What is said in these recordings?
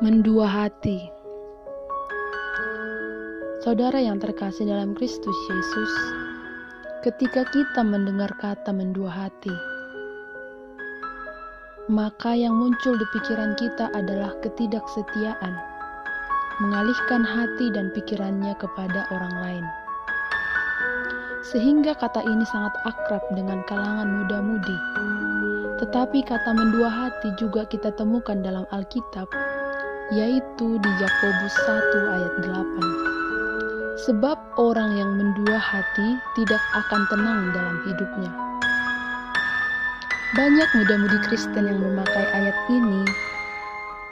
Mendua hati. Saudara yang terkasih dalam Kristus Yesus, ketika kita mendengar kata mendua hati, maka yang muncul di pikiran kita adalah ketidaksetiaan, mengalihkan hati dan pikirannya kepada orang lain. Sehingga kata ini sangat akrab dengan kalangan muda-mudi. Tetapi kata mendua hati juga kita temukan dalam Alkitab, yaitu di Yakobus 1 ayat 8. Sebab orang yang mendua hati tidak akan tenang dalam hidupnya. Banyak muda-mudi Kristen yang memakai ayat ini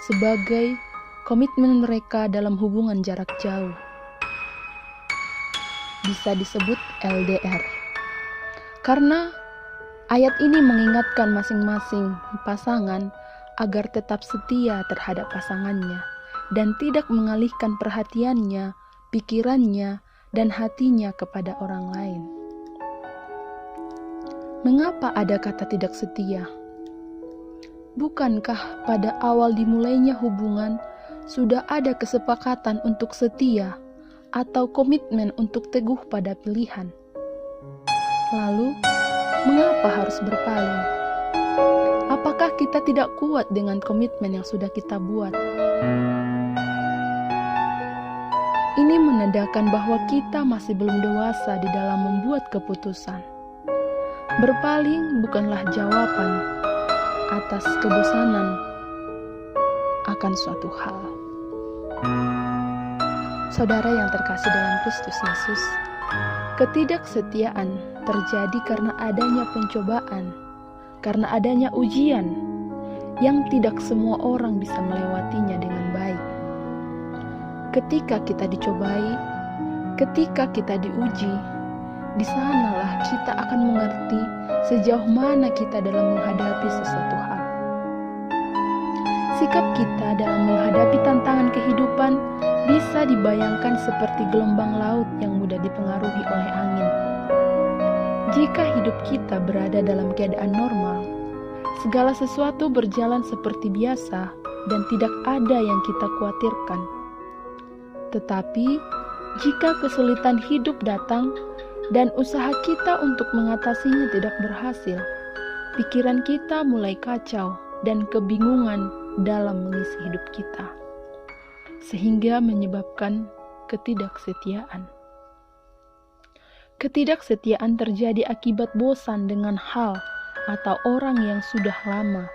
sebagai komitmen mereka dalam hubungan jarak jauh. Bisa disebut LDR. Karena ayat ini mengingatkan masing-masing pasangan agar tetap setia terhadap pasangannya dan tidak mengalihkan perhatiannya, pikirannya, dan hatinya kepada orang lain. Mengapa ada kata tidak setia? Bukankah pada awal dimulainya hubungan sudah ada kesepakatan untuk setia atau komitmen untuk teguh pada pilihan? Lalu, mengapa harus berpaling? Apakah kita tidak kuat dengan komitmen yang sudah kita buat? Ini menandakan bahwa kita masih belum dewasa di dalam membuat keputusan. Berpaling bukanlah jawaban atas kebosanan akan suatu hal. Saudara yang terkasih dalam Kristus Yesus, ketidaksetiaan terjadi karena adanya pencobaan, karena adanya ujian yang tidak semua orang bisa melewatinya dengan baik. Ketika kita dicobai, ketika kita diuji, di sanalah kita akan mengerti sejauh mana kita dalam menghadapi sesuatu hal. Sikap kita dalam menghadapi tantangan kehidupan bisa dibayangkan seperti gelombang laut yang mudah dipengaruhi oleh angin. Jika hidup kita berada dalam keadaan normal, segala sesuatu berjalan seperti biasa dan tidak ada yang kita khawatirkan. Tetapi, jika kesulitan hidup datang dan usaha kita untuk mengatasinya tidak berhasil, pikiran kita mulai kacau dan kebingungan dalam mengisi hidup kita, sehingga menyebabkan ketidaksetiaan. Ketidaksetiaan terjadi akibat bosan dengan hal atau orang yang sudah lama,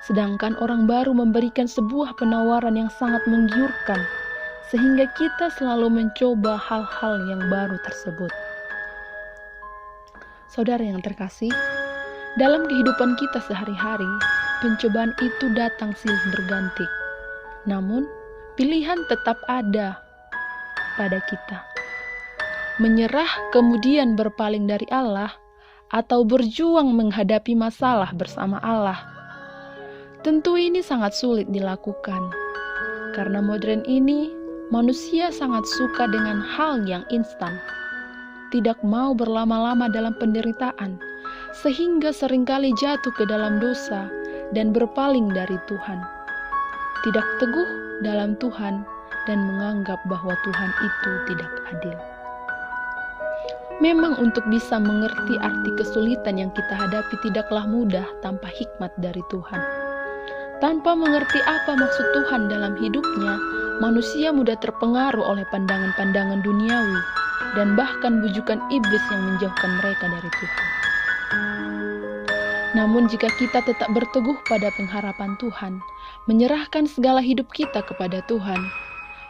sedangkan orang baru memberikan sebuah penawaran yang sangat menggiurkan, sehingga kita selalu mencoba hal-hal yang baru tersebut. Saudara yang terkasih, dalam kehidupan kita sehari-hari, pencobaan itu datang silih berganti. Namun, pilihan tetap ada pada kita. Menyerah kemudian berpaling dari Allah, atau berjuang menghadapi masalah bersama Allah. Tentu ini sangat sulit dilakukan, karena modern ini manusia sangat suka dengan hal yang instan, tidak mau berlama-lama dalam penderitaan, sehingga seringkali jatuh ke dalam dosa dan berpaling dari Tuhan, tidak teguh dalam Tuhan, dan menganggap bahwa Tuhan itu tidak adil. Memang untuk bisa mengerti arti kesulitan yang kita hadapi tidaklah mudah tanpa hikmat dari Tuhan. Tanpa mengerti apa maksud Tuhan dalam hidupnya, manusia mudah terpengaruh oleh pandangan-pandangan duniawi dan bahkan bujukan iblis yang menjauhkan mereka dari Tuhan. Namun jika kita tetap berteguh pada pengharapan Tuhan, menyerahkan segala hidup kita kepada Tuhan,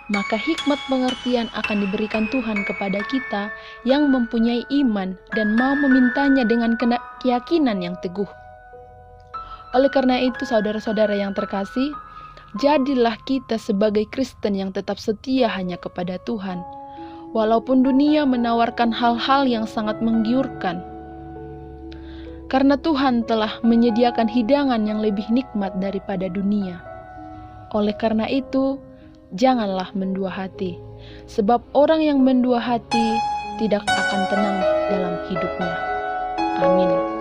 maka hikmat pengertian akan diberikan Tuhan kepada kita yang mempunyai iman dan mau memintanya dengan keyakinan yang teguh. Oleh karena itu, saudara-saudara yang terkasih, jadilah kita sebagai Kristen yang tetap setia hanya kepada Tuhan, walaupun dunia menawarkan hal-hal yang sangat menggiurkan. Karena Tuhan telah menyediakan hidangan yang lebih nikmat daripada dunia. Oleh karena itu, janganlah mendua hati, sebab orang yang mendua hati tidak akan tenang dalam hidupnya. Amin.